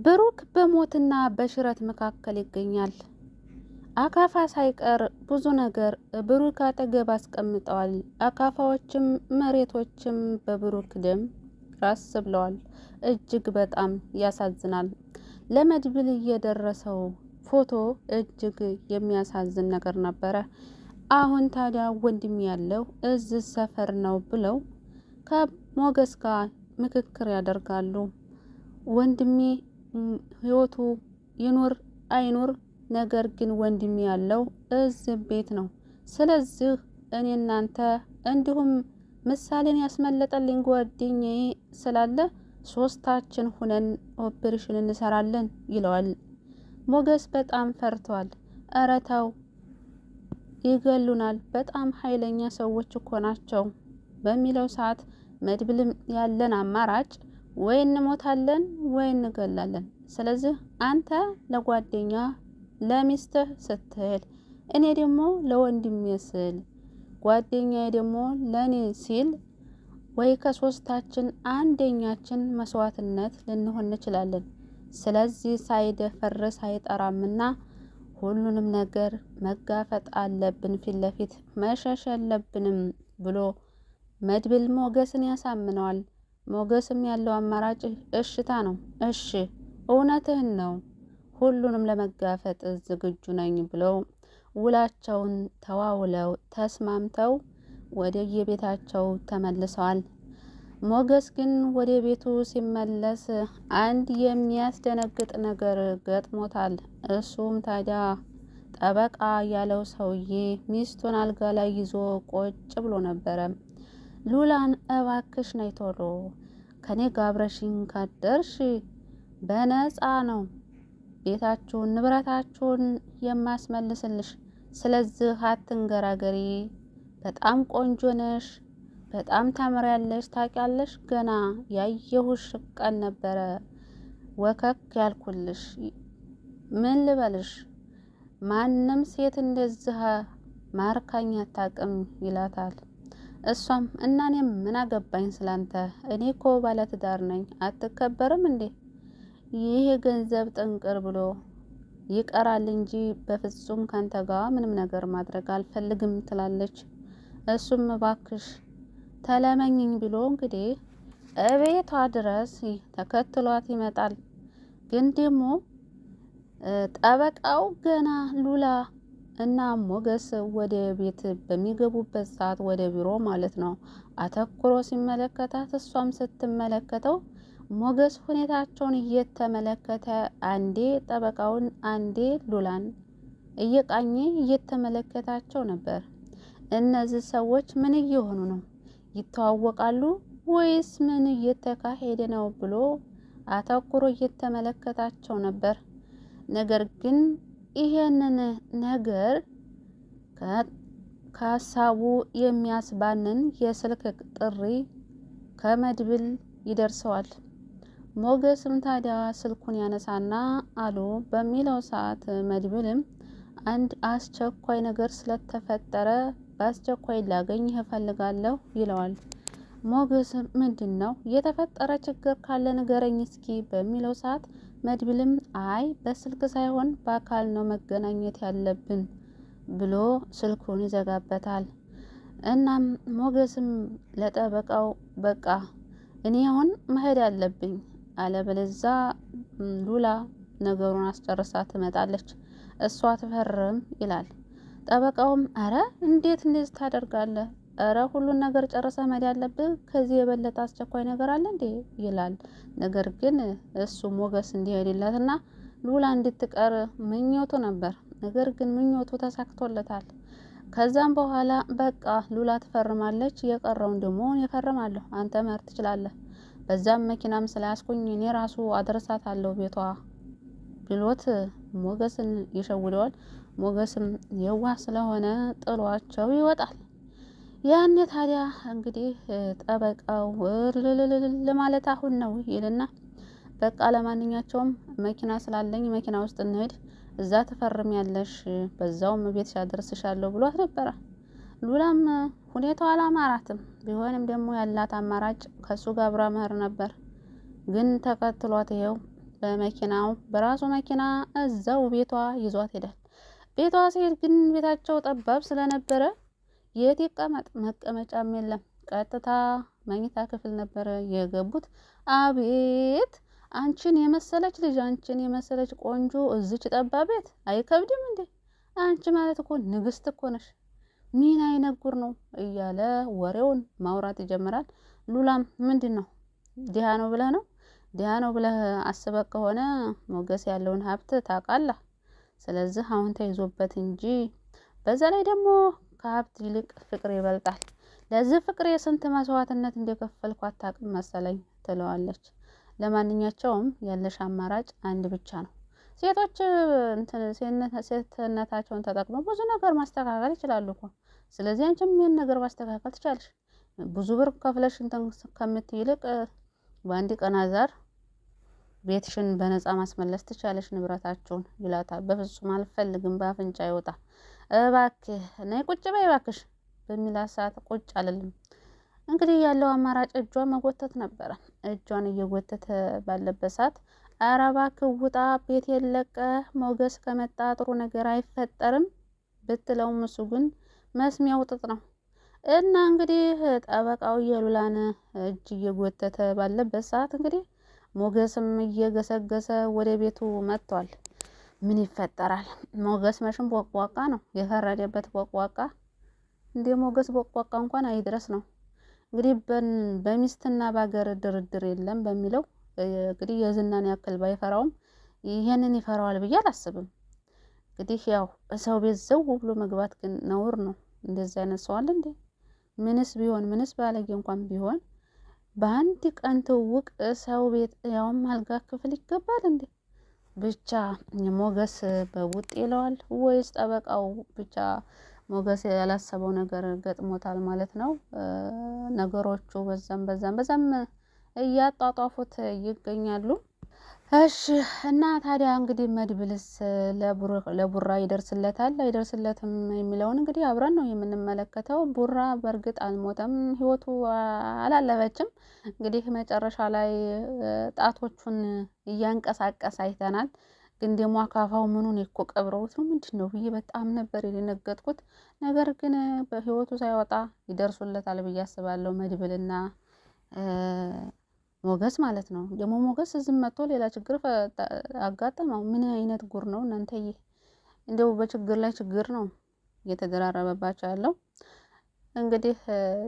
ብሩክ በሞትና በሽረት መካከል ይገኛል። አካፋ ሳይቀር ብዙ ነገር ብሩክ አጠገብ አስቀምጠዋል። አካፋዎችም መሬቶችም በብሩክ ደም ራስ ብለዋል። እጅግ በጣም ያሳዝናል። ለመድብል የደረሰው ፎቶ እጅግ የሚያሳዝን ነገር ነበረ። አሁን ታዲያ ወንድም ያለው እዚህ ሰፈር ነው ብለው ከሞገስ ጋር ምክክር ያደርጋሉ። ወንድሜ ህይወቱ ይኑር አይኑር፣ ነገር ግን ወንድሜ ያለው እዚህ ቤት ነው። ስለዚህ እኔ እናንተ እንዲሁም ምሳሌን ያስመለጠልኝ ጓደኛዬ ስላለ ሶስታችን ሁነን ኦፕሬሽን እንሰራለን ይለዋል። ሞገስ በጣም ፈርቷል። ኧረ ተው ይገሉናል፣ በጣም ኃይለኛ ሰዎች እኮ ናቸው በሚለው ሰዓት መድብልም ያለን አማራጭ ወይ እንሞታለን ወይ እንገላለን። ስለዚህ አንተ ለጓደኛ ለሚስትህ ስትል፣ እኔ ደግሞ ለወንድሜ ስል፣ ጓደኛዬ ደግሞ ለኔ ሲል ወይ ከሶስታችን አንደኛችን መስዋዕትነት ልንሆን እንችላለን። ስለዚህ ሳይደፈርስ አይጠራምና ሁሉንም ነገር መጋፈጥ አለብን፣ ፊት ለፊት መሸሽ የለብንም ብሎ መድብል ሞገስን ያሳምነዋል። ሞገስም ያለው አማራጭ እሽታ ነው። እሺ እውነትህን ነው፣ ሁሉንም ለመጋፈጥ ዝግጁ ነኝ ብለው ውላቸውን ተዋውለው ተስማምተው ወደ የቤታቸው ተመልሰዋል። ሞገስ ግን ወደ ቤቱ ሲመለስ አንድ የሚያስደነግጥ ነገር ገጥሞታል። እሱም ታዲያ ጠበቃ ያለው ሰውዬ ሚስቱን አልጋ ላይ ይዞ ቁጭ ብሎ ነበረ። ሉላን እባክሽ ነይ ቶሎ ከኔ ጋር አብረሽኝ ካደርሽ በነፃ ነው ቤታችሁን ንብረታችሁን የማስመልስልሽ። ስለዚህ አትንገራገሪ፣ በጣም ቆንጆ ነሽ፣ በጣም ታምሪያለሽ። ታውቂያለሽ ገና ያየሁሽ ቀን ነበረ ወከክ ያልኩልሽ። ምን ልበልሽ፣ ማንም ሴት እንደዚህ ማርካኝ አታውቅም ይላታል። እሷም እና እኔም ምን አገባኝ ስላንተ፣ እኔ እኮ ባለትዳር ነኝ፣ አትከበርም እንዴ? ይህ ገንዘብ ጥንቅር ብሎ ይቀራል እንጂ በፍጹም ካንተ ጋር ምንም ነገር ማድረግ አልፈልግም ትላለች። እሱም እባክሽ ተለመኝኝ ብሎ እንግዲህ እቤቷ ድረስ ተከትሏት ይመጣል። ግን ደግሞ ጠበቃው ገና ሉላ እና ሞገስ ወደ ቤት በሚገቡበት ሰዓት ወደ ቢሮ ማለት ነው አተኩሮ ሲመለከታት፣ እሷም ስትመለከተው ሞገስ ሁኔታቸውን እየተመለከተ አንዴ ጠበቃውን አንዴ ሉላን እየቃኘ እየተመለከታቸው ነበር። እነዚህ ሰዎች ምን እየሆኑ ነው? ይተዋወቃሉ ወይስ ምን እየተካሄደ ነው ብሎ አተኩሮ እየተመለከታቸው ነበር። ነገር ግን ይሄንን ነገር ከሀሳቡ የሚያስባንን የስልክ ጥሪ ከመድብል ይደርሰዋል። ሞገስም ታዲያ ስልኩን ያነሳና አሎ በሚለው ሰዓት መድብልም አንድ አስቸኳይ ነገር ስለተፈጠረ በአስቸኳይ ላገኝህ እፈልጋለሁ ይለዋል። ሞገስም ምንድን ነው የተፈጠረ ችግር ካለ ንገረኝ እስኪ በሚለው ሰዓት መድብልም አይ በስልክ ሳይሆን በአካል ነው መገናኘት ያለብን ብሎ ስልኩን ይዘጋበታል። እናም ሞገስም ለጠበቃው በቃ እኔ አሁን መሄድ አለብኝ አለበለዛ ሉላ ነገሩን አስጨርሳ ትመጣለች፣ እሷ ትፈርም ይላል። ጠበቃውም አረ እንዴት እንደዚህ ታደርጋለህ? አረ ሁሉን ነገር ጨርሰ መሄድ ያለብህ፣ ከዚህ የበለጠ አስቸኳይ ነገር አለ እንዴ ይላል። ነገር ግን እሱ ሞገስ እንዲሄድለትና ሉላ እንድትቀር ምኞቱ ነበር። ነገር ግን ምኞቱ ተሳክቶለታል። ከዛም በኋላ በቃ ሉላ ትፈርማለች፣ የቀረውን ደግሞ እኔ እፈርማለሁ፣ አንተ መሄድ ትችላለህ፣ በዛም መኪናም ስላያስኩኝ እኔ ራሱ አደርሳታለሁ ቤቷ ብሎት ሞገስን ይሸውደዋል። ሞገስም የዋህ ስለሆነ ጥሏቸው ይወጣል። ያኔ ታዲያ እንግዲህ ጠበቃው ለማለት አሁን ነው ይልና በቃ ለማንኛቸውም መኪና ስላለኝ መኪና ውስጥ እንሄድ፣ እዛ ትፈርሚያለሽ፣ በዛውም ቤትሽ አደርስሻለሁ ብሏት ነበረ። ሉላም ሁኔታው አላማራትም። ቢሆንም ደግሞ ያላት አማራጭ ከሱ ጋር አብራ መሄድ ነበር። ግን ተከትሏት ይሄው በራሱ መኪና እዛው ቤቷ ይዟት ሄዳል። ቤቷ ሲሄድ ግን ቤታቸው ጠባብ ስለነበረ የት ይቀመጥ መቀመጫም የለም። ቀጥታ መኝታ ክፍል ነበረ የገቡት። አቤት አንቺን የመሰለች ልጅ፣ አንቺን የመሰለች ቆንጆ እዚች ጠባብ ቤት አይከብድም እንዴ? አንቺ ማለት እኮ ንግስት እኮ ነሽ። ምን አይነት ጉር ነው እያለ ወሬውን ማውራት ይጀምራል። ሉላም ምንድን ነው ድሃ ነው ብለህ ነው? ድሃ ነው ብለህ አስበህ ከሆነ ሞገስ ያለውን ሀብት ታውቃለህ። ስለዚህ አሁን ተይዞበት እንጂ በዛ ላይ ደግሞ ከሀብት ይልቅ ፍቅር ይበልጣል። ለዚህ ፍቅር የስንት መስዋዕትነት እንደከፈልኩ አታውቅም መሰለኝ ትለዋለች። ለማንኛቸውም ያለሽ አማራጭ አንድ ብቻ ነው። ሴቶች ሴትነታቸውን ተጠቅመው ብዙ ነገር ማስተካከል ይችላሉ እኮ። ስለዚህ አንቺም ይህን ነገር ማስተካከል ትቻለሽ። ብዙ ብር ከፍለሽ እንትን ከምትይ ይልቅ በአንድ ቀን አዛር ቤትሽን በነፃ ማስመለስ ትቻለሽ፣ ንብረታቸውን ይላታል። በፍጹም አልፈልግም፣ በአፍንጫ ይወጣ። እባክህ ነይ ቁጭ በይ እባክሽ በሚላት ሰዓት ቁጭ አልልም። እንግዲህ ያለው አማራጭ እጇን መጎተት ነበረ። እጇን እየጎተተ ባለበት ሰዓት ኧረ እባክህ ውጣ፣ ቤት የለቀህ ሞገስ ከመጣ ጥሩ ነገር አይፈጠርም ብትለውም እሱ ግን መስሚያው ጥጥ ነው። እና እንግዲህ ጠበቃው የሉላን እጅ እየጎተተ ባለበት ሰዓት እንግዲህ ሞገስም እየገሰገሰ ወደ ቤቱ መጥቷል። ምን ይፈጠራል? ሞገስ መሽም ቦቅቧቃ ነው፣ የፈረደበት ቦቅቧቃ። እንደ ሞገስ ቦቅቧቃ እንኳን አይድረስ ነው። እንግዲህ በሚስትና በሀገር ድርድር የለም በሚለው እንግዲህ የዝናን ያክል ባይፈራውም ይሄንን ይፈራዋል ብዬ አላስብም። እንግዲህ ያው ሰው ቤት ዘው ብሎ መግባት ግን ነውር ነው። እንደዚህ አይነት ሰው አለ እንዴ? ምንስ ባለጌ እንኳን ቢሆን በአንድ ቀን ትውውቅ ሰው ቤት ያውም አልጋ ክፍል ይገባል እንዴ? ብቻ ሞገስ በቡጥ ይለዋል ወይስ ጠበቃው ብቻ ሞገስ ያላሰበው ነገር ገጥሞታል ማለት ነው። ነገሮቹ በዛም እያጧጧፉት ይገኛሉ። እሺ እና ታዲያ እንግዲህ መድብልስ ለቡራ ይደርስለታል አይደርስለትም የሚለውን እንግዲህ አብረን ነው የምንመለከተው። ቡራ በእርግጥ አልሞተም፣ ህይወቱ አላለፈችም። እንግዲህ መጨረሻ ላይ ጣቶቹን እያንቀሳቀስ አይተናል። ግን ደግሞ አካፋው ምኑን እኮ ቀብረውት ነው ምንድን ነው ብዬ በጣም ነበር የደነገጥኩት። ነገር ግን በህይወቱ ሳይወጣ ይደርሱለታል ብዬ አስባለሁ መድብልና ሞገስ ማለት ነው። ደግሞ ሞገስ እዚህ መጥቶ ሌላ ችግር አጋጠመው። ምን አይነት ጉር ነው እናንተዬ! እንደው በችግር ላይ ችግር ነው እየተደራረበባቸው ያለው። እንግዲህ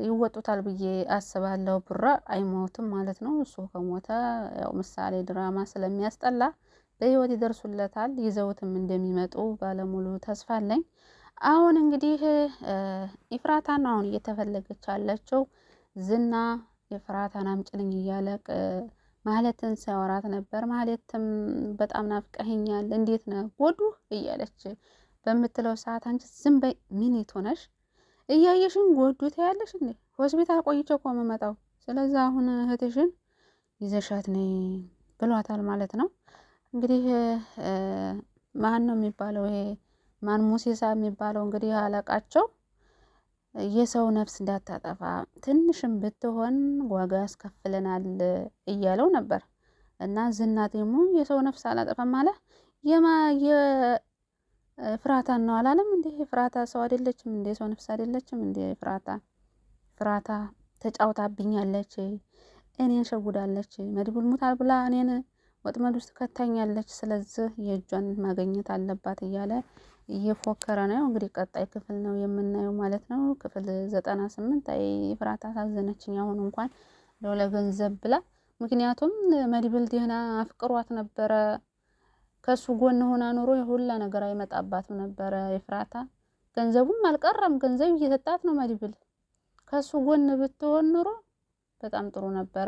ይወጡታል ብዬ አስባለሁ። ቡራ አይሞትም ማለት ነው። እሱ ከሞተ ያው ምሳሌ ድራማ ስለሚያስጠላ በህይወት ይደርሱለታል። ይዘውትም እንደሚመጡ ባለሙሉ ተስፋ አለኝ። አሁን እንግዲህ ኢፍራታን አሁን እየተፈለገች ያለችው ዝና የፍራታን አምጪልኝ እያለ ማለትን ሲያወራት ነበር። ማለትም በጣም ናፍቀኸኛል፣ እንዴት ነው ጎዱ እያለች በምትለው ሰዓት አንቺ ዝም በይ፣ ምን ሆነሽ እያየሽን ጎዱ ትያለሽ እንዴ? ሆስፒታል ቆይቼ እኮ የምመጣው፣ ስለዚህ አሁን እህትሽን ይዘሻት ነይ ብሏታል ማለት ነው። እንግዲህ ማን ነው የሚባለው ይሄ ማን ሙሴሳ የሚባለው እንግዲህ አለቃቸው የሰው ነፍስ እንዳታጠፋ ትንሽም ብትሆን ዋጋ ያስከፍለናል እያለው ነበር። እና ዝና ደግሞ የሰው ነፍስ አላጠፋም አለ። የፍራታን ነው አላለም እንዴ? ፍራታ ሰው አይደለችም እንዴ? ሰው ነፍስ አይደለችም እንዴ? ፍራታ ተጫውታብኛለች፣ እኔን ሸጉዳለች፣ መድብል ሙታል ብላ እኔን ወጥመድ ውስጥ ከታኛለች። ስለዚህ የእጇን ማግኘት አለባት እያለ እየፎከረ ነው። እንግዲህ ቀጣይ ክፍል ነው የምናየው ማለት ነው። ክፍል 98 አይ ፍራታ አሳዘነችኝ። አሁን እንኳን ለገንዘብ ብላ፣ ምክንያቱም መድብል ደህና አፍቅሯት ነበረ። ከሱ ጎን ሆና ኑሮ የሁላ ነገር አይመጣባትም ነበረ። የፍራታ ገንዘቡም አልቀረም፣ ገንዘብ እየሰጣት ነው መድብል። ከሱ ጎን ብትሆን ኑሮ በጣም ጥሩ ነበረ።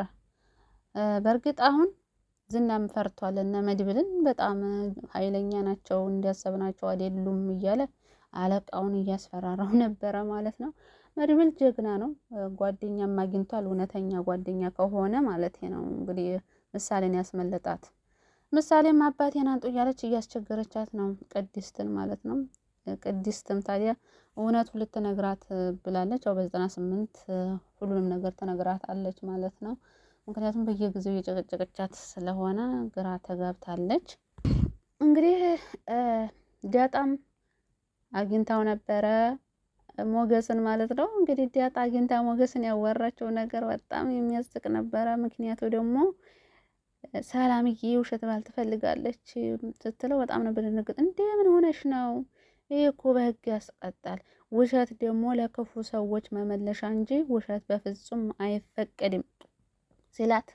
በእርግጥ አሁን ዝናም ፈርቷል። እነ መድብልን በጣም ኃይለኛ ናቸው፣ እንዲያሰብናቸው አይደሉም እያለ አለቃውን እያስፈራራው ነበረ ማለት ነው። መድብል ጀግና ነው፣ ጓደኛም አግኝቷል። እውነተኛ ጓደኛ ከሆነ ማለት ነው። እንግዲህ ምሳሌን ያስመለጣት። ምሳሌም አባቴን አንጡ እያለች እያስቸገረቻት ነው ቅድስትን ማለት ነው። ቅድስትም ታዲያ እውነቱ ልትነግራት ብላለች። ያው በ98 ሁሉንም ነገር ትነግራት አለች ማለት ነው። ምክንያቱም በየጊዜው የጨቀጨቀቻት ስለሆነ ግራ ተጋብታለች። እንግዲህ ዳጣም አግኝታው ነበረ ሞገስን ማለት ነው። እንግዲህ ዳጣ አግኝታ ሞገስን ያወራቸው ነገር በጣም የሚያስቅ ነበረ። ምክንያቱ ደግሞ ሰላምዬ ውሸት ባል ትፈልጋለች ስትለው በጣም ነበር ደነገጥ። እንዴ ምን ሆነሽ ነው? ይሄ እኮ በህግ ያስቀጣል። ውሸት ደግሞ ለክፉ ሰዎች መመለሻ እንጂ ውሸት በፍጹም አይፈቀድም ሲላት፣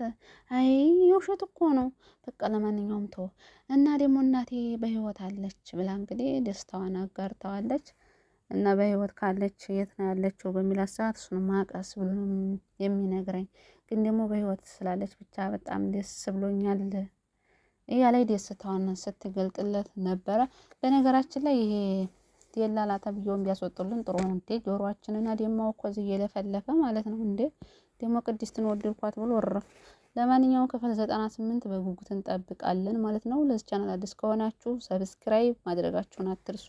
አይ የውሸት እኮ ነው። በቃ ለማንኛውም ተው እና ደግሞ እናቴ በህይወት አለች ብላ እንግዲህ ደስታዋን አጋርተዋለች። እና በህይወት ካለች የት ነው ያለችው በሚላት ሰዓት እሱን ማቀስ ብሎ የሚነግረኝ ግን ደግሞ በህይወት ስላለች ብቻ በጣም ደስ ብሎኛል እያለች ደስታዋን ስትገልጥለት ነበረ። በነገራችን ላይ ይሄ የላላ ተብዬውን ቢያስወጡልን ጥሩ ነው። እንዴ ጆሮአችንን አደማው እኮ እዚህ እየለፈለፈ ማለት ነው። እንዴ ደግሞ ቅድስትን ወደድኳት ብሎ ወረፍ። ለማንኛውም ክፍል 98 በጉጉት እንጠብቃለን ማለት ነው። ለዚህ ቻናል አዲስ ከሆናችሁ ሰብስክራይብ ማድረጋችሁን አትርሱ።